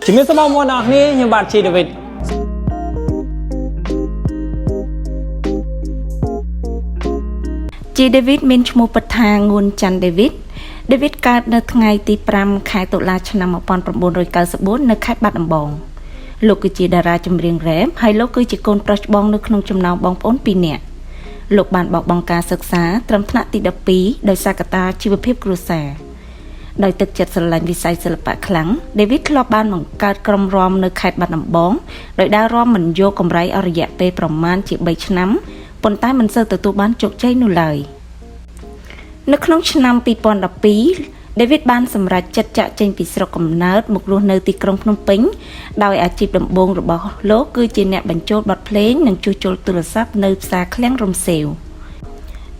ជំរាបសួរបងប្អូនទាំងអស់គ្នាខ្ញុំបាទជា David David មានឈ្មោះពិតថាងួនច័ន្ទ David កើតនៅថ្ងៃទី5ខែតុលាឆ្នាំ1994នៅខេត្តបាត់ដំបងលោកគឺជាតារាចម្រៀងរ៉េបហើយលោកគឺជាកូនប្រុសច្បងនៅក្នុងចំណោមបងប្អូន2នាក់លោកបានបោះបង់ការសិក្សាត្រឹមថ្នាក់ទី12ដោយសារកត្តាជីវភាពគ្រួសារដោយទឹកចិត្តស្រឡាញ់វិស័យសិល្បៈខ្លាំង David ធ្លាប់បានបង្កើតក្រុមរាំនៅខេត្តបាត់ដំបងដោយដើររាំមិនយកកម្រៃអស់រយៈពេលប្រមាណជា3ឆ្នាំប៉ុន្តែមិនសូវទទួលបានជោគជ័យនោះឡើយនៅក្នុងឆ្នាំ2012 David បានសម្រេចចិត្តចាក់ចេញពីស្រុកកំណើតមករស់នៅទីក្រុងភ្នំពេញដោយអាជីពដំបូងរបស់លោកគឺជាអ្នកបញ្ចូលបទភ្លេងនិងជួសជុលទូរស័ព្ទនៅផ្សារឃ្លាំងរំសេវ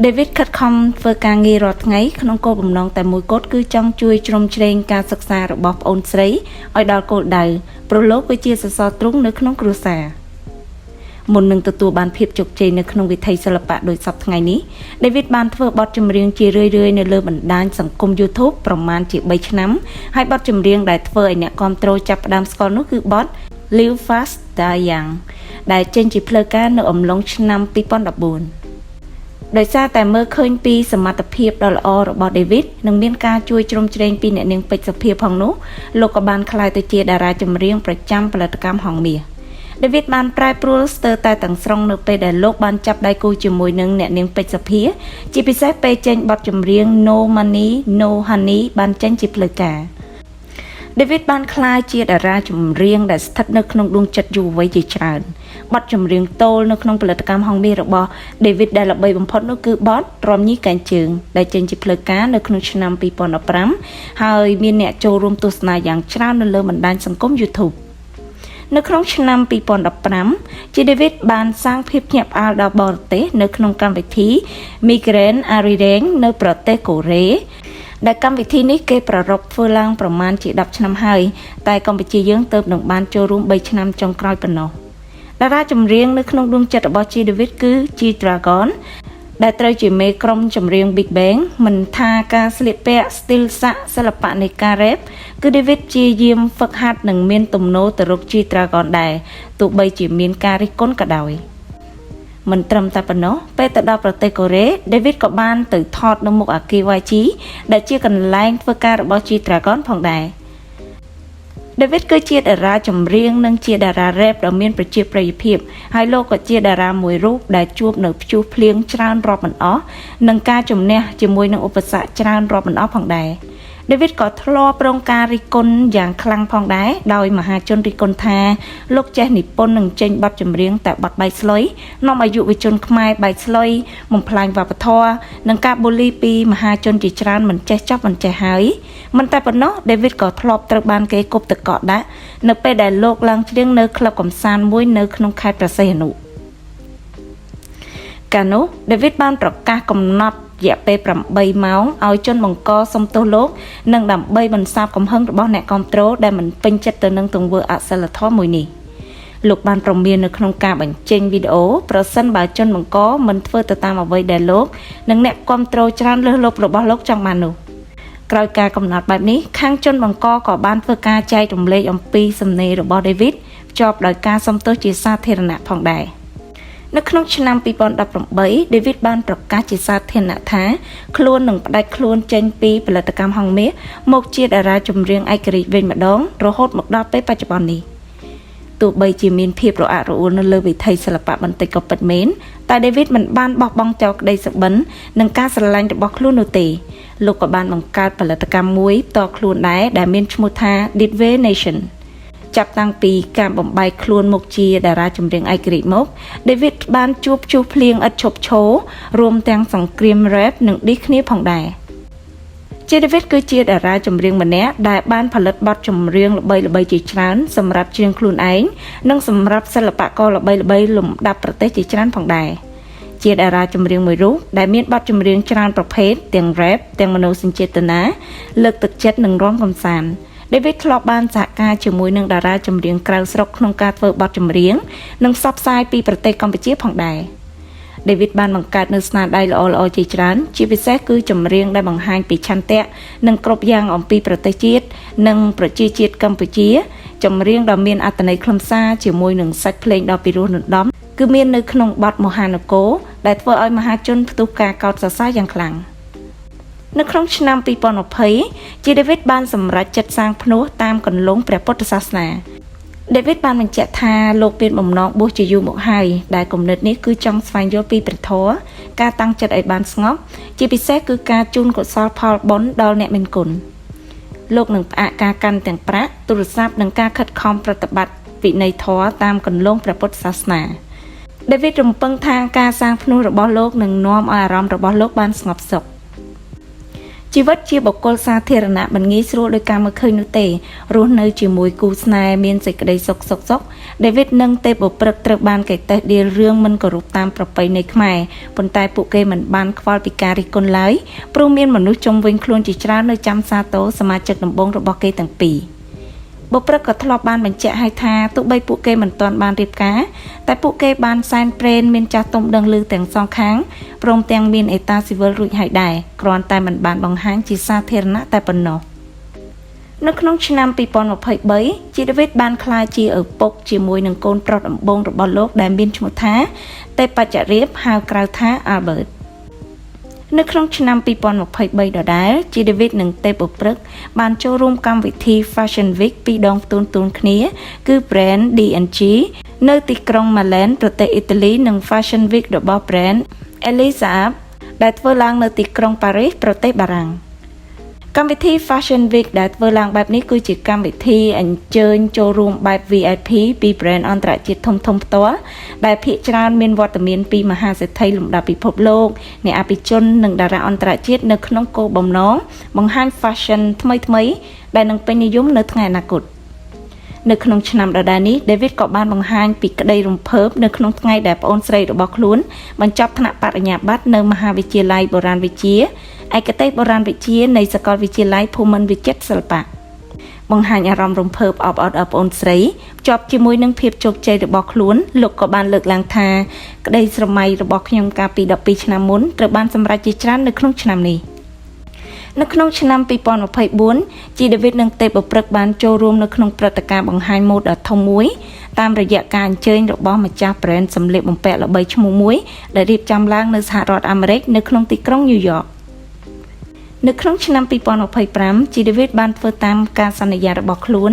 David ខិតខំធ្វើការងាររាល់ថ្ងៃក្នុងគោលបំណងតែមួយគត់គឺចង់ជួយជ្រោមជ្រែងការសិក្សារបស់ប្អូនស្រីឲ្យដល់គោលដៅព្រោះលោកគឺជាសសរទ្រូងនៅក្នុងគ្រួសារមុននឹងទទួលបានភាពជោគជ័យនៅក្នុងវិថីសិល្បៈដោយសពថ្ងៃនេះ David បានធ្វើបទចម្រៀងជារឿយៗនៅលើបណ្ដាញសង្គម YouTube ប្រមាណជា3ឆ្នាំហើយបទចម្រៀងដែលធ្វើឲ្យអ្នកគាំទ្រចាប់ផ្ដើមស្គាល់នោះគឺបទ Live Fast Die Young ដែលចេញជាផ្លូវការនៅអំឡុងឆ្នាំ2014ដោយសារតែមើលឃើញពីសមត្ថភាពដ៏ល្អរបស់ David និងមានការជួយជ្រោមជ្រែងពីអ្នកនាងពេជ្រសុភាផងនោះលោកក៏បានក្លាយទៅជាតារាចម្រៀងប្រចាំផលិតកម្មហងមាសDavid បានប្រែប្រួលស្ទើរតែទាំងស្រុងនៅពេលដែលលោកបានចាប់ដៃគូជាមួយនឹងអ្នកនាងពេជ្រសុភាជាពិសេសពេលចេញបទចម្រៀង No Money No Honey បានចេញជាផ្លូវការ David បានក្លាយជាតារាចម្រៀងដែលស្ថិតនៅក្នុងដួងចិត្តយុវវ័យជាច្រើនបទចម្រៀងតូលនៅក្នុងផលិតកម្មហងមាសរបស់ David ដែលល្បីបំផុតនោះគឺបទរំញីកែងជើងដែលចេញជាផ្លូវការនៅក្នុងឆ្នាំ2015ហើយមានអ្នកចូលរួមទស្សនាយ៉ាងច្រើននៅលើបណ្ដាញសង្គម YouTubeនៅក្នុងឆ្នាំ2015ជា David បានសាងភាពភ្ញាក់ផ្អើលដល់បរទេសនៅក្នុងកម្មវិធី Migraine Arirang នៅប្រទេសកូរ៉េដែលកម្មវិធីនេះគេប្រារព្ធធ្វើឡើងប្រមាណជា10ឆ្នាំហើយតែកម្ពុជាយើងទើបនឹងបានចូលរួម3ឆ្នាំចុងក្រោយប៉ុណ្ណោះតារាចម្រៀងនៅក្នុងដួងចិត្តរបស់ David គឺ G Dragon ដែលត្រូវជាមេក្រុមចម្រៀង Big Bang មិនថាការស្លៀកពាក់ style សាក់សិល្បៈនៃការ rap គឺ David ជាយាមហ្វឹកហាត់និងមានទំនោរទៅរក G Dragon ដែរទោះបីជាមានការរិះគន់ក៏ដោយមិនត្រឹមតែប៉ុណ្ណោះពេលទៅដល់ប្រទេសកូរ៉េ David ក៏បានទៅថតនៅមុខអគារ YG ដែលជាកន្លែងធ្វើការរបស់ G Dragon ផងដែរ David គឺជាតារាចម្រៀងនិងជាតារា rap ដ៏មានប្រជាប្រិយភាពហើយលោកក៏ជាតារាមួយរូបដែលជួបនៅព្យុះភ្លៀងច្រើនរាប់មិនអស់និងការជំនះជាមួយនឹងឧបសគ្គច្រើនរាប់មិនអស់ផងដែរ David ក៏ធ្លាប់រងការរិះគន់យ៉ាងខ្លាំងផងដែរដោយមហាជនរិះគន់ថាលោកចេះនិពន្ធនិងចេញបទចម្រៀងតែបទបែកស្លុយនាំឲ្យយុវជនខ្មែរបែកស្លុយបំផ្លាញវប្បធម៌និងការបូលីពីមហាជនជាច្រើនមិនចេះចប់មិនចេះហើយមិនតែប៉ុណ្ណោះ David ក៏ធ្លាប់ត្រូវបានគេគប់ទឹកកកដាក់នៅពេលដែលលោកឡើងច្រៀងនៅក្លឹបកម្សាន្តមួយនៅក្នុងខេត្តព្រះសីហនុកាលនោះ David បានប្រកាសកំណត់រយៈពេល8ម៉ោងឲ្យជនបង្កសុំទោសលោកនិងដើម្បីបន្សាបកំហឹងរបស់អ្នកគាំទ្រដែលមិនពេញចិត្តទៅនឹងទង្វើអសិលធម៌មួយនេះលោកបានព្រមាននៅក្នុងការបញ្ចេញវីដេអូប្រសិនបើជនបង្កមិនធ្វើទៅតាមអ្វីដែលលោកនិងអ្នកគាំទ្រច្រើនលើសលប់របស់លោកចង់បាននោះក្រោយការកំណត់បែបនេះខាងជនបង្កក៏បានធ្វើការចែករំលែកអំពីសំណេររបស់ David ភ្ជាប់ដោយការសុំទោសជាសាធារណៈផងដែរនៅក្នុងឆ្នាំ2018 David បានប្រកាសជាសាធារណៈថាខ្លួននឹងផ្ដាច់ខ្លួនចេញពីផលិតកម្មហងមាសមកជាតារាចម្រៀងឯករាជ្យវិញម្ដងរហូតមកដល់ពេលបច្ចុប្បន្ននេះទោះបីជាមានភាពរអាក់រអួលនៅលើវិថីសិល្បៈបន្តិចក៏ពិតមែនតែ David មិនបានបោះបង់ចោលក្តីសុបិននិងការស្រឡាញ់របស់ខ្លួននោះទេលោកក៏បានបង្កើតផលិតកម្មមួយផ្ទាល់ខ្លួនដែរដែលមានឈ្មោះថា Ditve Nationចាប់តាំងពីការបំបែកខ្លួនមកជាតារាចម្រៀងឯករាជ្យមក David បានជួបព្យុះភ្លៀងឥតឈប់ឈររួមទាំងសង្គ្រាម rap និងឌីសគ្នាផងដែរជា David គឺជាតារាចម្រៀងម្នាក់ដែលបានផលិតបទចម្រៀងល្បីៗជាច្រើនសម្រាប់ច្រៀងខ្លួនឯងនិងសម្រាប់សិល្បករល្បីៗលំដាប់ប្រទេសជាច្រើនផងដែរជាតារាចម្រៀងមួយរូបដែលមានបទចម្រៀងច្រើនប្រភេទទាំង rap ទាំងមនោសញ្ចេតនាលើកទឹកចិត្តនិងរាំកម្សាន្តDavid ធ្លាប់បានសហការជាមួយនឹងតារាចម្រៀងក្រៅស្រុកក្នុងការធ្វើបទចម្រៀងនិងផ្សព្វផ្សាយពីប្រទេសកម្ពុជាផងដែរ David បានបង្កើតនូវស្នាដៃល្អៗជាច្រើនជាពិសេសគឺចម្រៀងដែលបង្ហាញពីឆន្ទៈនិងគ្រប់យ៉ាងអំពីប្រទេសជាតិនិងប្រជាជាតិកម្ពុជា ចម្រៀងដ៏មានអត្ថន័យខ្លឹមសារជាមួយនឹងសាច់ភ្លេងដ៏ពិរោះរណ្ដំគឺមាននៅក្នុងបទមហានគរដែលធ្វើឲ្យមហាជនផ្ទុះការកោតសរសើរយ៉ាងខ្លាំងនៅក្នុងឆ្នាំ2020 David បានសម្រេចចិត្តសាងផ្នួសតាមគន្លងព្រះពុទ្ធសាសនា David បានបញ្ជាក់ថាលោកមានបំណងបួសជាយូរមកហើយដែលគំនិតនេះគឺចង់ស្វែងយល់ពីព្រះធម៌ការតាំងចិត្តឲ្យបានស្ងប់ជាពិសេសគឺការជូនកុសលផលបុណ្យដល់អ្នកមានគុណលោកនឹងផ្អាកការកាន់ទាំងប្រាក់ទូរស័ព្ទនិងការខិតខំប្រតិបត្តិវិន័យធម៌តាមគន្លងព្រះពុទ្ធសាសនា David រំពឹងថាការសាងផ្នួសរបស់លោកនឹងនាំឲ្យអារម្មណ៍របស់លោកបានស្ងប់សុខជីវិតជាបុគ្គលសាធារណៈមិនងាយស្រួលដោយការមើលឃើញនោះទេរស់នៅជាមួយគូស្នេហ៍មានសេចក្តីសុខ David និងទេពបុព្រឹកត្រូវបានកេតេះដៀលរឿងមិនគោរពតាមប្រពៃណីខ្មែរប៉ុន្តែពួកគេមិនបានខ្វល់ពីការរិះគន់ឡើយព្រោះមានមនុស្សជុំវិញខ្លួនជាច្រើននៅចាំសាទរសមាជិកដំបូងរបស់គេទាំងពីរបុព្រឹកក៏ធ្លាប់បានបញ្ជាក់ឲ្យថាទោះបីពួកគេមិនទាន់បានរៀបការតែពួកគេបានសែនព្រេនមានចាស់ទុំដឹងឮទាំងសងខាងព្រមទាំងមានអេតាស៊ីវិលរួចហើយដែរគ្រាន់តែមិនបានបង្ហាញជាសាធារណៈតែប៉ុណ្ណោះនៅក្នុងឆ្នាំ2023 David បានក្លាយជាឪពុកជាមួយនឹងកូនប្រុសដំបូងរបស់លោកដែលមានឈ្មោះថាទេពចរិបហៅក្រៅថា Albert នៅក្នុងឆ្នាំ2023ដដែល David និងទេពបុព្រឹកបានចូលរួមកម្មវិធី Fashion Week ពីរដងផ្ទួនៗគ្នាគឺ brand D&G នៅទីក្រុង Milan ប្រទេសអ៊ីតាលីនិង Fashion Week របស់ brand Elisa ដែលធ្វើឡើងនៅទីក្រុង Paris ប្រទេសបារាំងកម្មវិធី Fashion Week ដែលធ្វើឡើងបែបនេះគឺជាកម្មវិធីអញ្ជើញចូលរួមបែប VIP ពី brand អន្តរជាតិធំៗផ្ទាល់ដែលភាគច្រើនមានវត្តមានពីមហាសេដ្ឋីលំដាប់ពិភពលោកអ្នកអភិជននិងតារាអន្តរជាតិនៅក្នុងគោលបំណងបង្ហាញ fashion ថ្មីៗដែលនឹងពេញនិយមនៅថ្ងៃអនាគតនៅក្នុងឆ្នាំដដែលនេះ David ក៏បានបង្ហាញពីក្តីរំភើបនៅក្នុងថ្ងៃដែលប្អូនស្រីរបស់ខ្លួនបញ្ចប់ថ្នាក់បរិញ្ញាបត្រនៅមហាវិទ្យាល័យបុរាណវិទ្យាឯកទេសបុរាណវិទ្យានៃសាកលវិទ្យាល័យភូមិន្ទវិចិត្រសិល្បៈបង្ហាញអារម្មណ៍រំភើបអបអរដល់ប្អូនស្រីភ្ជាប់ជាមួយនឹងភាពជោគជ័យរបស់ខ្លួនលោកក៏បានលើកឡើងថាក្តីស្រមៃរបស់ខ្ញុំកាលពី12ឆ្នាំមុនត្រូវបានសម្រេចជាច្រើននៅក្នុងឆ្នាំនេះនៅក្នុងឆ្នាំ2024 David និងទេពបុព្រឹកបានចូលរួមនៅក្នុងព្រឹត្តិការណ៍បង្ហាញម៉ូដដ៏ធំមួយតាមរយៈការអញ្ជើញរបស់ម្ចាស់ brand សម្លៀកបំពាក់ល្បីឈ្មោះមួយដែលរៀបចំឡើងនៅសហរដ្ឋអាមេរិកនៅក្នុងទីក្រុង New Yorkនៅក្នុងឆ្នាំ2025 David បានធ្វើតាមការសន្យារបស់ខ្លួន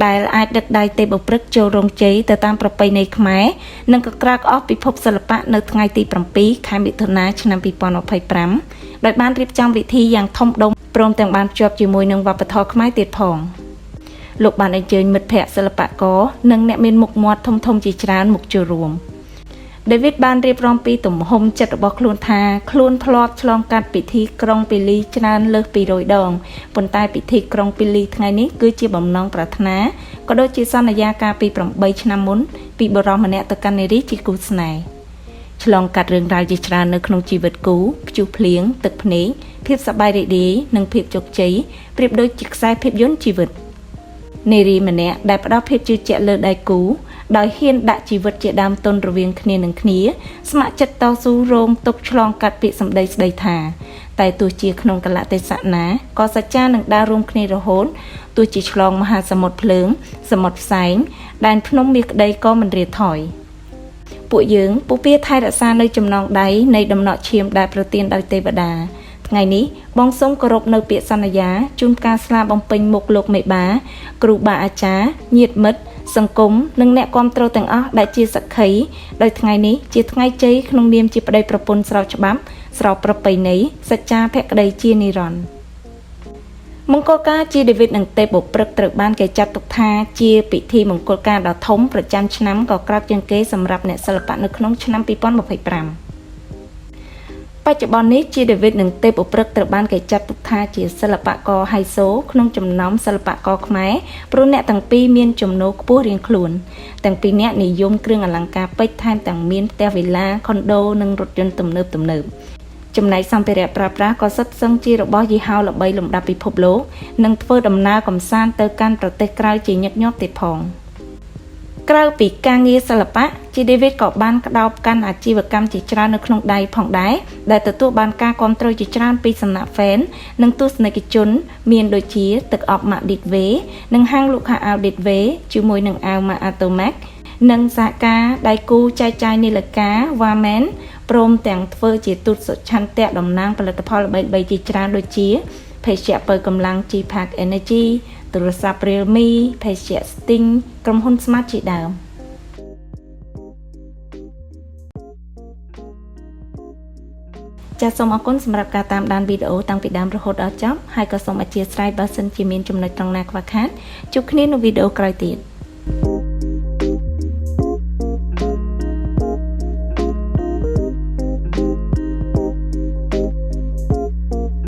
ដែលអាចដឹកដៃទេពបុព្រឹកចូលរោងជ័យទៅតាមប្រពៃណីខ្មែរនិងក៏ក្រើកអស់ពិភពសិល្បៈនៅថ្ងៃទី7ខែមិថុនាឆ្នាំ2025ដោយបានរៀបចំពិធីយ៉ាងធំដុំព្រមទាំងបានភ្ជាប់ជាមួយនឹងវប្បធម៌ខ្មែរទៀតផងលោកបានអញ្ជើញមិត្តភ័ក្តិសិល្បករនិងអ្នកមានមុខមាត់ធំៗជាច្រើនមកចូលរួម David បានរៀបរាប់ពីទំហំចិត្តរបស់ខ្លួនថាខ្លួនធ្លាប់ឆ្លងកាត់ពិធីក្រុងពីលីច្រើនលើសពី100ដងប៉ុន្តែពិធីក្រុងពីលីថ្ងៃនេះគឺជាបំណងប្រាថ្នាក៏ដូចជាសន្យាកាលពី8ឆ្នាំមុនពីបរិសម្នាក់ទៅកាន់នារីជាគូស្នេហ៍ឆ្លងកាត់រឿងរ៉ាវជាច្រើននៅក្នុងជីវិតគូព្យុះភ្លៀងទឹកភ្នែកភាពសប្បាយរីករាយនិងភាពជោគជ័យប្រៀបដូចជាខ្សែភាពយន្តជីវិតនារីម្នាក់ដែលផ្ដល់ភាពជឿជាក់លើដៃគូដោយហ៊ានដាក់ជីវិតជាដើមទុនរវាងគ្នានឹងគ្នាស្ម័គ្រចិត្តតស៊ូរងទុកឆ្លងកាត់ពាក្យសម្ដីស្ដីថាតែទោះជាក្នុងកលៈទេសៈណាក៏សច្ចានឹងដើររួមគ្នារហូតទោះជាឆ្លងមហាសមុទ្រភ្លើងសមុទ្រផ្សែងដែនភ្នំមាសក្ដីក៏មិនរាថយពួកយើងពុពាថែរក្សានៅចំណងដៃនៃដំណក់ឈាមដែលប្រទានដោយទេវតាថ្ងៃនេះបងសូមគោរពនៅពាក្យសន្យាជូនការស្លាបំពេញមុខលោកមេបាគ្រូបាអាចារ្យញាតិមិត្តសង្គមនិងអ្នកគាំទ្រទាំងអស់ដែលជាសក្ខីដោយថ្ងៃនេះជាថ្ងៃជ័យក្នុងនាមជាប្តីប្រពន្ធស្របច្បាប់ស្របប្រពៃណីសច្ចាភក្តីជានិរន្តរ៍មង្គលការជា David និងទេពបុព្រឹកត្រូវបានគេចាត់ទុកថាជាពិធីមង្គលការដ៏ធំប្រចាំឆ្នាំក៏ក្រើកជាងគេសម្រាប់អ្នកសិល្បៈនៅក្នុងឆ្នាំ2025បច្ចុប្បន្ននេះជា David និងទេពបុព្រឹកត្រូវបានគេចាត់ទុកថាជាសិល្បករហៃសូក្នុងចំណោមសិល្បករខ្មែរព្រោះអ្នកទាំងពីរមានចំណូលខ្ពស់រៀងខ្លួនទាំងពីរនាក់និយមគ្រឿងអលង្ការពេជ្រថែមទាំងមានផ្ទះវិឡាខុនដូនិងរថយន្តទំនើបចំណែកសម្ភារៈប្រើប្រាស់ក៏សុទ្ធសឹងជារបស់យីហោល្បីលំដាប់ពិភពលោកនិងធ្វើដំណើរកម្សាន្តទៅកាន់ប្រទេសក្រៅជាញឹកញាប់ទៀតផង ក្រៅពីការងារសិល្បៈ G David ក៏បានក្តោបកាន់អាជីវកម្មជាច្រើននៅក្នុងដៃផងដែរដែលទទួលបានការគាំទ្រជាច្រើនពីសំណាក់ fan និងទស្សនិកជនមានដូចជាទឹកអប់ Mark Didway និងហាងលក់ខោអាវ Didway ជាមួយនឹងអាវ Mark Atomac និងសហការដៃគូចែកចាយនាឡិកា Warman ព្រមទាំងធ្វើជាទូតសុឆន្ទៈតំណាងផលិតផលល្បីៗជាច្រើនដូចជាភេសជ្ជៈបើកម្លាំង G Park Energy ទូរស័ព្ទ Realme ភេសជ្ជៈ Sting ក្រុមហ៊ុន Smart ជាដើមចាសសូមអរគុណសម្រាប់ការតាមដានវីដេអូតាំងពីដើមរហូតដល់ចប់ហើយក៏សូមអធិស្ឋានបើសិនជាមានចំណុចត្រង់ណាខ្វះខាតជួបគ្នានៅវីដេអូក្រោយទៀត